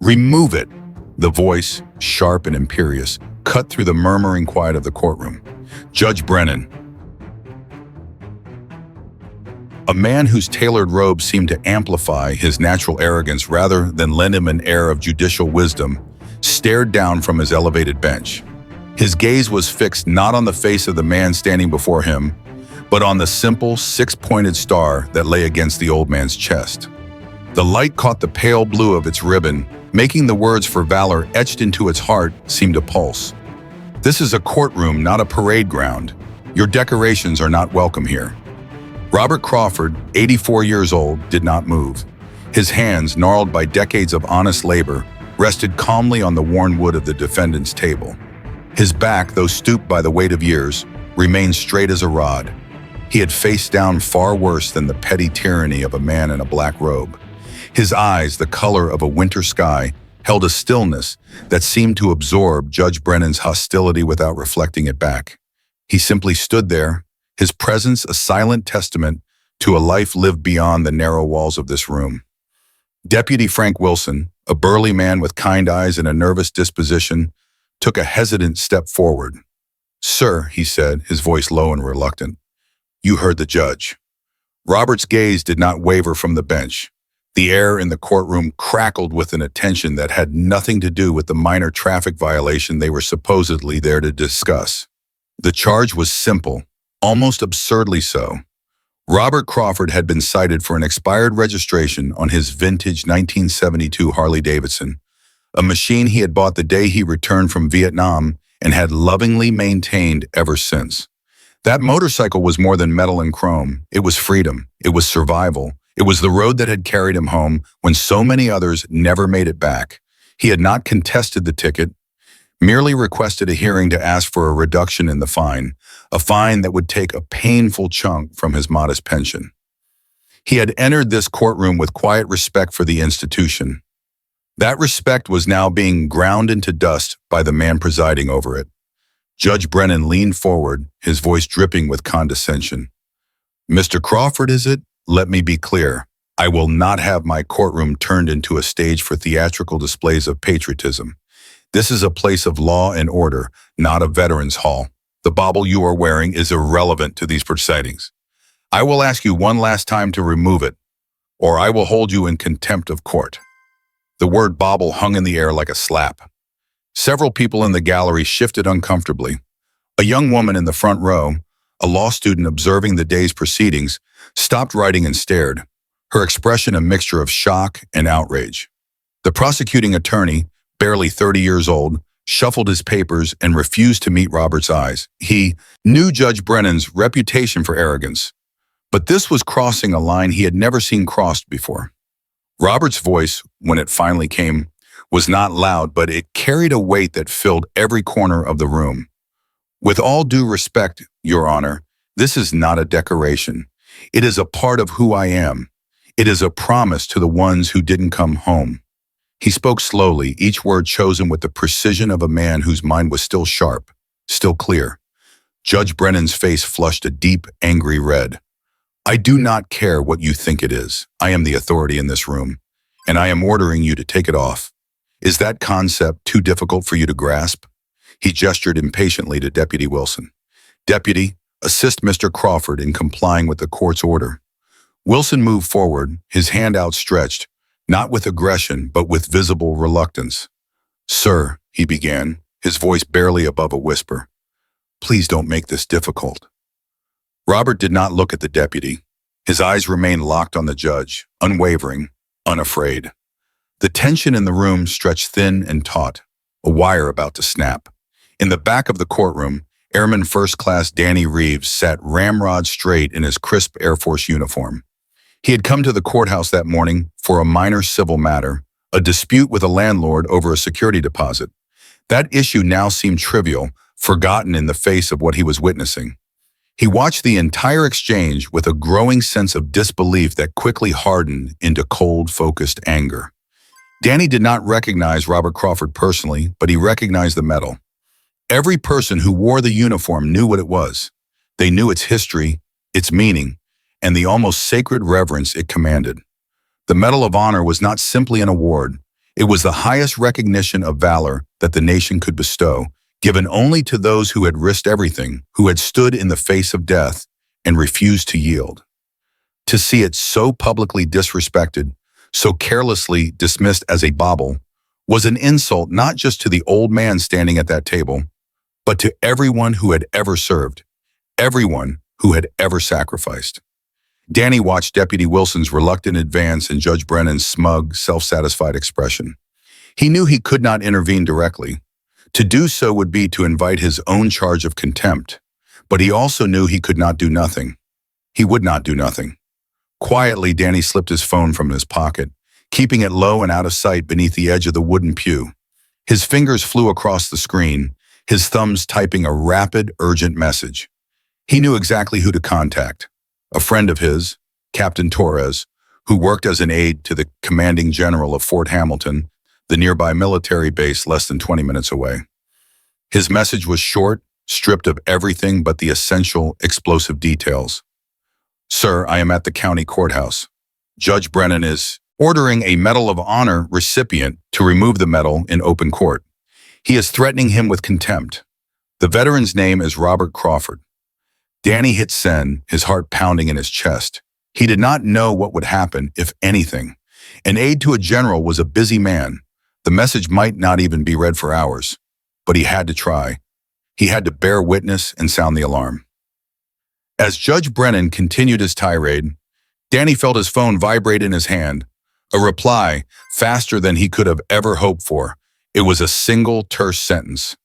Remove it! The voice, sharp and imperious, cut through the murmuring quiet of the courtroom. Judge Brennan, a man whose tailored robe seemed to amplify his natural arrogance rather than lend him an air of judicial wisdom, stared down from his elevated bench. His gaze was fixed not on the face of the man standing before him, but on the simple, six-pointed star that lay against the old man's chest. The light caught the pale blue of its ribbon, making the words for valor etched into its heart seem to pulse. This is a courtroom, not a parade ground. Your decorations are not welcome here. Robert Crawford, 84 years old, did not move. His hands, gnarled by decades of honest labor, rested calmly on the worn wood of the defendant's table. His back, though stooped by the weight of years, remained straight as a rod. He had faced down far worse than the petty tyranny of a man in a black robe. His eyes, the color of a winter sky, held a stillness that seemed to absorb Judge Brennan's hostility without reflecting it back. He simply stood there, his presence a silent testament to a life lived beyond the narrow walls of this room. Deputy Frank Wilson, a burly man with kind eyes and a nervous disposition, took a hesitant step forward. "Sir," he said, his voice low and reluctant, "you heard the judge." Robert's gaze did not waver from the bench. The air in the courtroom crackled with an attention that had nothing to do with the minor traffic violation they were supposedly there to discuss. The charge was simple, almost absurdly so. Robert Crawford had been cited for an expired registration on his vintage 1972 Harley-Davidson, a machine he had bought the day he returned from Vietnam and had lovingly maintained ever since. That motorcycle was more than metal and chrome. It was freedom. It was survival. It was the road that had carried him home when so many others never made it back. He had not contested the ticket, merely requested a hearing to ask for a reduction in the fine, a fine that would take a painful chunk from his modest pension. He had entered this courtroom with quiet respect for the institution. That respect was now being ground into dust by the man presiding over it. Judge Brennan leaned forward, his voice dripping with condescension. "Mr. Crawford, is it? Let me be clear. I will not have my courtroom turned into a stage for theatrical displays of patriotism. This is a place of law and order, not a veterans' hall. The bauble you are wearing is irrelevant to these proceedings. I will ask you one last time to remove it, or I will hold you in contempt of court." The word bauble hung in the air like a slap. Several people in the gallery shifted uncomfortably. A young woman in the front row, a law student observing the day's proceedings, stopped writing and stared, her expression a mixture of shock and outrage. The prosecuting attorney, barely 30 years old, shuffled his papers and refused to meet Robert's eyes. He knew Judge Brennan's reputation for arrogance, but this was crossing a line he had never seen crossed before. Robert's voice, when it finally came, was not loud, but it carried a weight that filled every corner of the room. "With all due respect, Your Honor, this is not a decoration. It is a part of who I am. It is a promise to the ones who didn't come home." He spoke slowly, each word chosen with the precision of a man whose mind was still sharp, still clear. Judge Brennan's face flushed a deep, angry red. "I do not care what you think it is. I am the authority in this room, and I am ordering you to take it off. Is that concept too difficult for you to grasp?" He gestured impatiently to Deputy Wilson. "Deputy, assist Mr. Crawford in complying with the court's order." Wilson moved forward, his hand outstretched, not with aggression, but with visible reluctance. "Sir," he began, his voice barely above a whisper, "please don't make this difficult." Robert did not look at the deputy. His eyes remained locked on the judge, unwavering, unafraid. The tension in the room stretched thin and taut, a wire about to snap. In the back of the courtroom, Airman First Class Danny Reeves sat ramrod straight in his crisp Air Force uniform. He had come to the courthouse that morning for a minor civil matter, a dispute with a landlord over a security deposit. That issue now seemed trivial, forgotten in the face of what he was witnessing. He watched the entire exchange with a growing sense of disbelief that quickly hardened into cold, focused anger. Danny did not recognize Robert Crawford personally, but he recognized the medal. Every person who wore the uniform knew what it was. They knew its history, its meaning, and the almost sacred reverence it commanded. The Medal of Honor was not simply an award. It was the highest recognition of valor that the nation could bestow, given only to those who had risked everything, who had stood in the face of death and refused to yield. To see it so publicly disrespected, so carelessly dismissed as a bauble, was an insult not just to the old man standing at that table, but to everyone who had ever served, everyone who had ever sacrificed. Danny watched Deputy Wilson's reluctant advance and Judge Brennan's smug, self-satisfied expression. He knew he could not intervene directly. To do so would be to invite his own charge of contempt, but he also knew he could not do nothing. He would not do nothing. Quietly, Danny slipped his phone from his pocket, keeping it low and out of sight beneath the edge of the wooden pew. His fingers flew across the screen, his thumbs typing a rapid, urgent message. He knew exactly who to contact. A friend of his, Captain Torres, who worked as an aide to the commanding general of Fort Hamilton, the nearby military base less than 20 minutes away. His message was short, stripped of everything but the essential, explosive details. Sir, I am at the county courthouse. Judge Brennan is ordering a Medal of Honor recipient to remove the medal in open court. He is threatening him with contempt. The veteran's name is Robert Crawford. Danny hit send, his heart pounding in his chest. He did not know what would happen, if anything. An aide to a general was a busy man. The message might not even be read for hours, but he had to try. He had to bear witness and sound the alarm. As Judge Brennan continued his tirade, Danny felt his phone vibrate in his hand. A reply, faster than he could have ever hoped for. It was a single, terse sentence.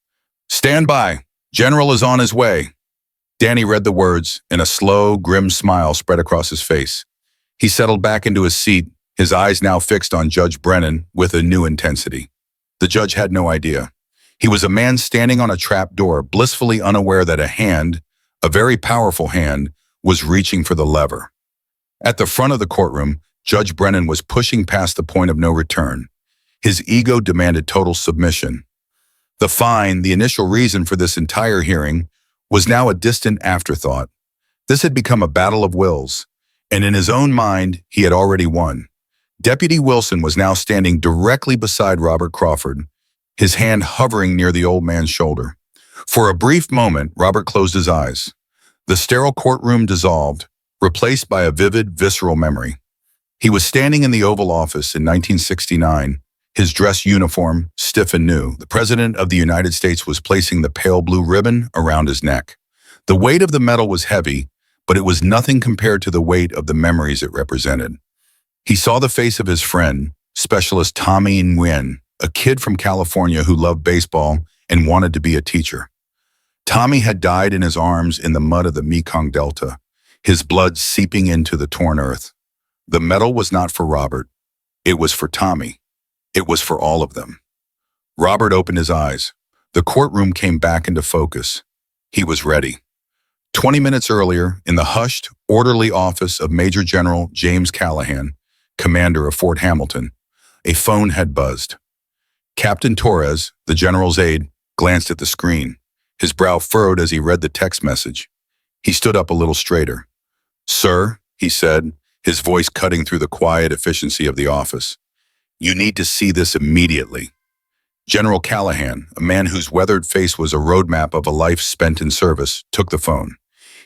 "Stand by. General is on his way." Danny read the words, and a slow, grim smile spread across his face. He settled back into his seat, his eyes now fixed on Judge Brennan with a new intensity. The judge had no idea. He was a man standing on a trap door, blissfully unaware that a hand, a very powerful hand, was reaching for the lever. At the front of the courtroom, Judge Brennan was pushing past the point of no return. His ego demanded total submission. The fine, the initial reason for this entire hearing, was now a distant afterthought. This had become a battle of wills, and in his own mind, he had already won. Deputy Wilson was now standing directly beside Robert Crawford, his hand hovering near the old man's shoulder. For a brief moment, Robert closed his eyes. The sterile courtroom dissolved, replaced by a vivid, visceral memory. He was standing in the Oval Office in 1969, his dress uniform stiff and new. The President of the United States was placing the pale blue ribbon around his neck. The weight of the medal was heavy, but it was nothing compared to the weight of the memories it represented. He saw the face of his friend, Specialist Tommy Nguyen, a kid from California who loved baseball and wanted to be a teacher. Tommy had died in his arms in the mud of the Mekong Delta, his blood seeping into the torn earth. The medal was not for Robert. It was for Tommy. It was for all of them. Robert opened his eyes. The courtroom came back into focus. He was ready. 20 minutes earlier, in the hushed, orderly office of Major General James Callahan, commander of Fort Hamilton, a phone had buzzed. Captain Torres, the general's aide, glanced at the screen. His brow furrowed as he read the text message. He stood up a little straighter. "Sir," he said, his voice cutting through the quiet efficiency of the office. "You need to see this immediately." General Callahan, a man whose weathered face was a roadmap of a life spent in service, took the phone.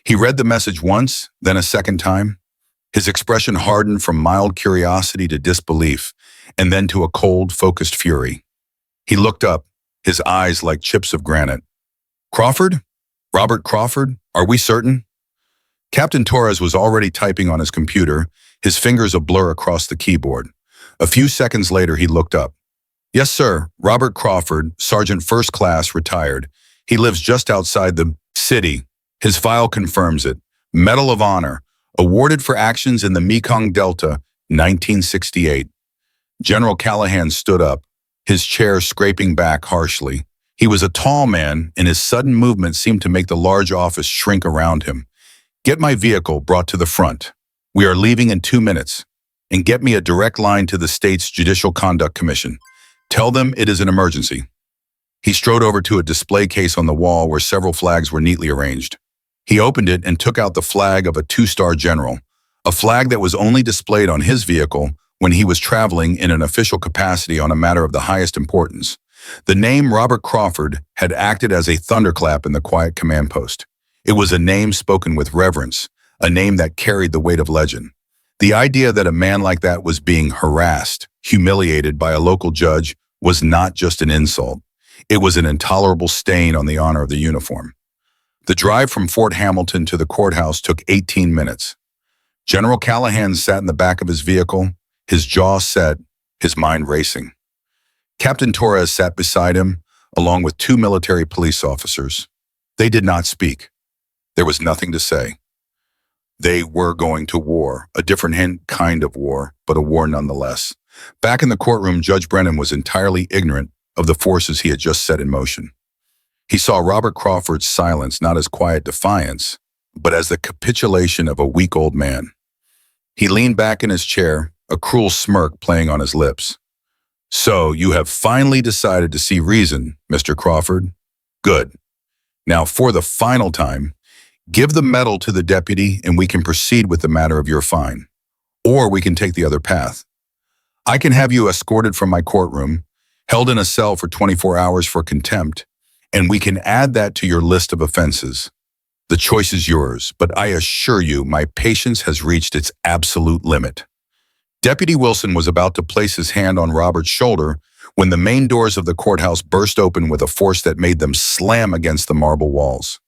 He read the message once, then a second time. His expression hardened from mild curiosity to disbelief, and then to a cold, focused fury. He looked up, his eyes like chips of granite. "Crawford? Robert Crawford? Are we certain?" Captain Torres was already typing on his computer, his fingers a blur across the keyboard. A few seconds later, he looked up. "Yes, sir. Robert Crawford, Sergeant First Class, retired. He lives just outside the city. His file confirms it. Medal of Honor, awarded for actions in the Mekong Delta, 1968. General Callahan stood up, his chair scraping back harshly. He was a tall man, and his sudden movement seemed to make the large office shrink around him. "Get my vehicle brought to the front. We are leaving in 2 minutes. And get me a direct line to the state's Judicial Conduct Commission. Tell them it is an emergency." He strode over to a display case on the wall where several flags were neatly arranged. He opened it and took out the flag of a 2-star general, a flag that was only displayed on his vehicle when he was traveling in an official capacity on a matter of the highest importance. The name Robert Crawford had acted as a thunderclap in the quiet command post. It was a name spoken with reverence, a name that carried the weight of legend. The idea that a man like that was being harassed, humiliated by a local judge was not just an insult. It was an intolerable stain on the honor of the uniform. The drive from Fort Hamilton to the courthouse took 18 minutes. General Callahan sat in the back of his vehicle, his jaw set, his mind racing. Captain Torres sat beside him, along with two military police officers. They did not speak. There was nothing to say. They were going to war, a different kind of war, but a war nonetheless. Back in the courtroom, Judge Brennan was entirely ignorant of the forces he had just set in motion. He saw Robert Crawford's silence not as quiet defiance, but as the capitulation of a weak old man. He leaned back in his chair, a cruel smirk playing on his lips. "So you have finally decided to see reason, Mr. Crawford? Good. Now, for the final time, give the medal to the deputy and we can proceed with the matter of your fine. Or we can take the other path. I can have you escorted from my courtroom, held in a cell for 24 hours for contempt, and we can add that to your list of offenses. The choice is yours, but I assure you my patience has reached its absolute limit." Deputy Wilson was about to place his hand on Robert's shoulder when the main doors of the courthouse burst open with a force that made them slam against the marble walls.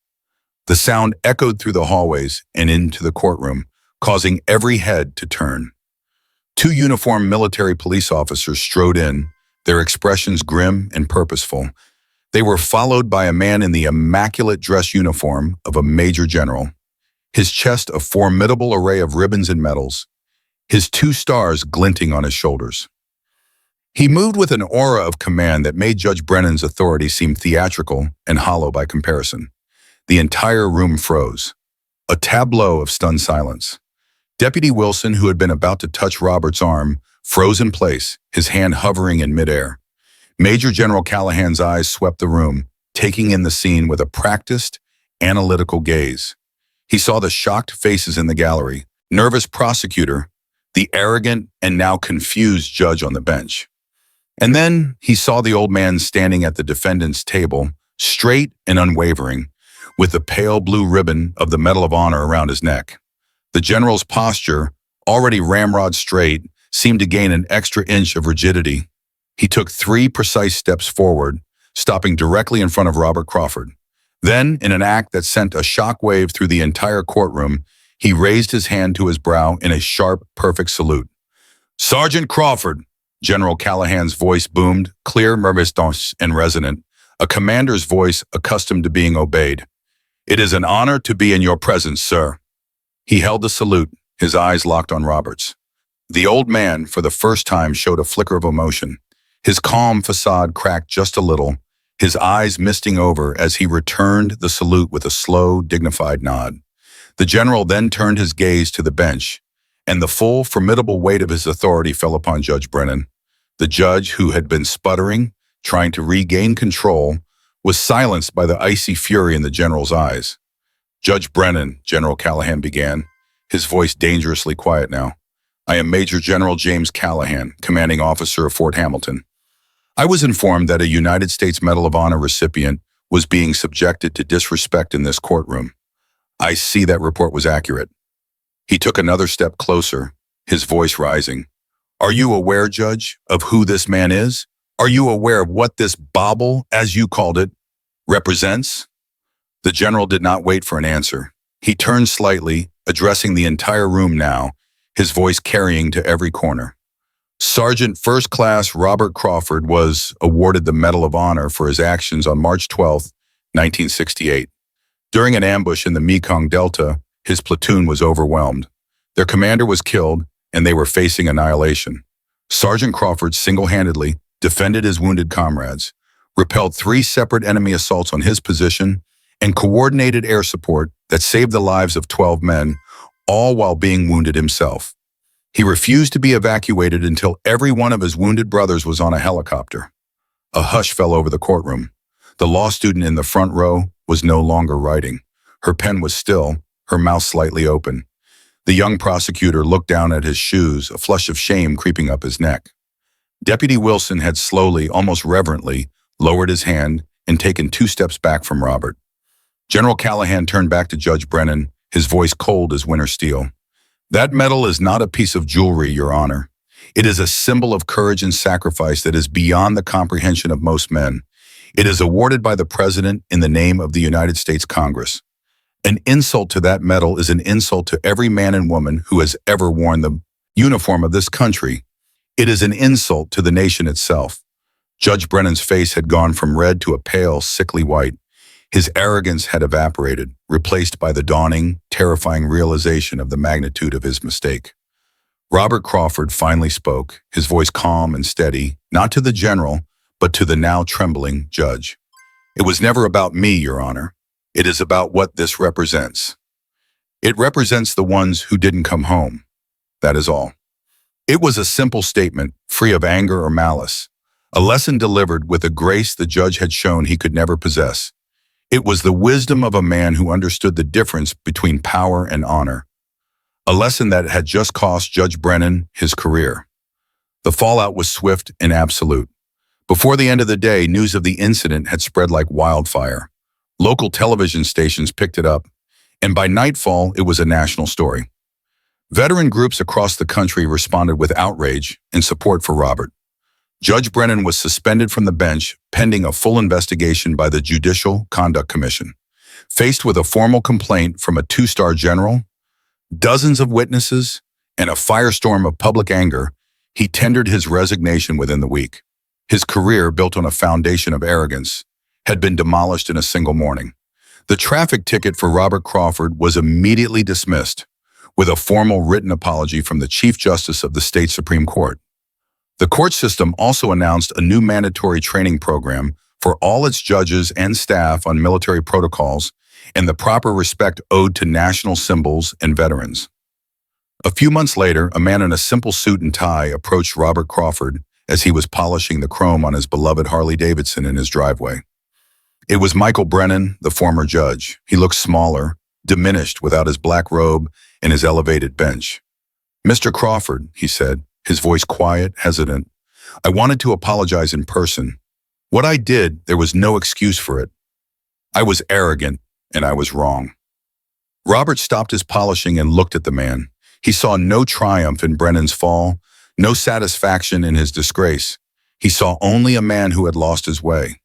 The sound echoed through the hallways and into the courtroom, causing every head to turn. Two uniformed military police officers strode in, their expressions grim and purposeful. They were followed by a man in the immaculate dress uniform of a major general, his chest a formidable array of ribbons and medals, his two stars glinting on his shoulders. He moved with an aura of command that made Judge Brennan's authority seem theatrical and hollow by comparison. The entire room froze, a tableau of stunned silence. Deputy Wilson, who had been about to touch Robert's arm, froze in place, his hand hovering in midair. Major General Callahan's eyes swept the room, taking in the scene with a practiced, analytical gaze. He saw the shocked faces in the gallery, nervous prosecutor, the arrogant and now confused judge on the bench. And then he saw the old man standing at the defendant's table, straight and unwavering, with the pale blue ribbon of the Medal of Honor around his neck. The general's posture, already ramrod straight, seemed to gain an extra inch of rigidity. He took 3 precise steps forward, stopping directly in front of Robert Crawford. Then, in an act that sent a shockwave through the entire courtroom, he raised his hand to his brow in a sharp, perfect salute. "Sergeant Crawford," General Callahan's voice boomed, clear, mervistant, and resonant, a commander's voice accustomed to being obeyed. "It is an honor to be in your presence, sir." He held the salute, his eyes locked on Robert's. The old man, for the first time, showed a flicker of emotion. His calm facade cracked just a little, his eyes misting over as he returned the salute with a slow, dignified nod. The general then turned his gaze to the bench, and the full, formidable weight of his authority fell upon Judge Brennan. The judge, who had been sputtering, trying to regain control, was silenced by the icy fury in the general's eyes. "Judge Brennan," General Callahan began, his voice dangerously quiet now. "I am Major General James Callahan, commanding officer of Fort Hamilton. I was informed that a United States Medal of Honor recipient was being subjected to disrespect in this courtroom. I see that report was accurate." He took another step closer, his voice rising. "Are you aware, Judge, of who this man is? Are you aware of what this bauble, as you called it, represents?" The general did not wait for an answer. He turned slightly, addressing the entire room now, his voice carrying to every corner. "Sergeant First Class Robert Crawford was awarded the Medal of Honor for his actions on March 12, 1968. During an ambush in the Mekong Delta, his platoon was overwhelmed. Their commander was killed, and they were facing annihilation. Sergeant Crawford single-handedly defended his wounded comrades, repelled 3 separate enemy assaults on his position, and coordinated air support that saved the lives of 12 men, all while being wounded himself. He refused to be evacuated until every one of his wounded brothers was on a helicopter. A hush fell over the courtroom. The law student in the front row was no longer writing. Her pen was still, her mouth slightly open. The young prosecutor looked down at his shoes, a flush of shame creeping up his neck. Deputy Wilson had slowly, almost reverently, lowered his hand and taken 2 steps back from Robert. General Callahan turned back to Judge Brennan, his voice cold as winter steel. "That medal is not a piece of jewelry, Your Honor. It is a symbol of courage and sacrifice that is beyond the comprehension of most men. It is awarded by the President in the name of the United States Congress. An insult to that medal is an insult to every man and woman who has ever worn the uniform of this country. It is an insult to the nation itself." Judge Brennan's face had gone from red to a pale, sickly white. His arrogance had evaporated, replaced by the dawning, terrifying realization of the magnitude of his mistake. Robert Crawford finally spoke, his voice calm and steady, not to the general, but to the now trembling judge. "It was never about me, Your Honor. It is about what this represents. It represents the ones who didn't come home. That is all." It was a simple statement, free of anger or malice, a lesson delivered with a grace the judge had shown he could never possess. It was the wisdom of a man who understood the difference between power and honor, a lesson that had just cost Judge Brennan his career. The fallout was swift and absolute. Before the end of the day, news of the incident had spread like wildfire. Local television stations picked it up, and by nightfall, it was a national story. Veteran groups across the country responded with outrage and support for Robert. Judge Brennan was suspended from the bench pending a full investigation by the Judicial Conduct Commission. Faced with a formal complaint from a 2-star general, dozens of witnesses, and a firestorm of public anger, he tendered his resignation within the week. His career, built on a foundation of arrogance, had been demolished in a single morning. The traffic ticket for Robert Crawford was immediately dismissed, with a formal written apology from the Chief Justice of the state Supreme Court. The court system also announced a new mandatory training program for all its judges and staff on military protocols and the proper respect owed to national symbols and veterans. A few months later, a man in a simple suit and tie approached Robert Crawford as he was polishing the chrome on his beloved Harley-Davidson in his driveway. It was Michael Brennan, the former judge. He looked smaller, diminished without his black robe and his elevated bench. "Mr. Crawford," he said, his voice quiet, hesitant, "I wanted to apologize in person. What I did, there was no excuse for it. I was arrogant, and I was wrong." Robert stopped his polishing and looked at the man. He saw no triumph in Brennan's fall, no satisfaction in his disgrace. He saw only a man who had lost his way.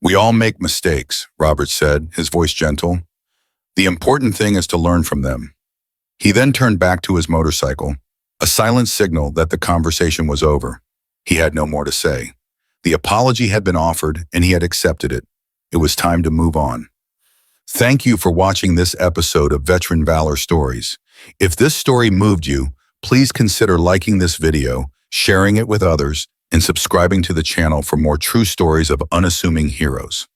"We all make mistakes," Robert said, his voice gentle. "The important thing is to learn from them." He then turned back to his motorcycle, a silent signal that the conversation was over. He had no more to say. The apology had been offered, and he had accepted it. It was time to move on. Thank you for watching this episode of Veteran Valor Stories. If this story moved you, please consider liking this video, sharing it with others, and subscribing to the channel for more true stories of unassuming heroes.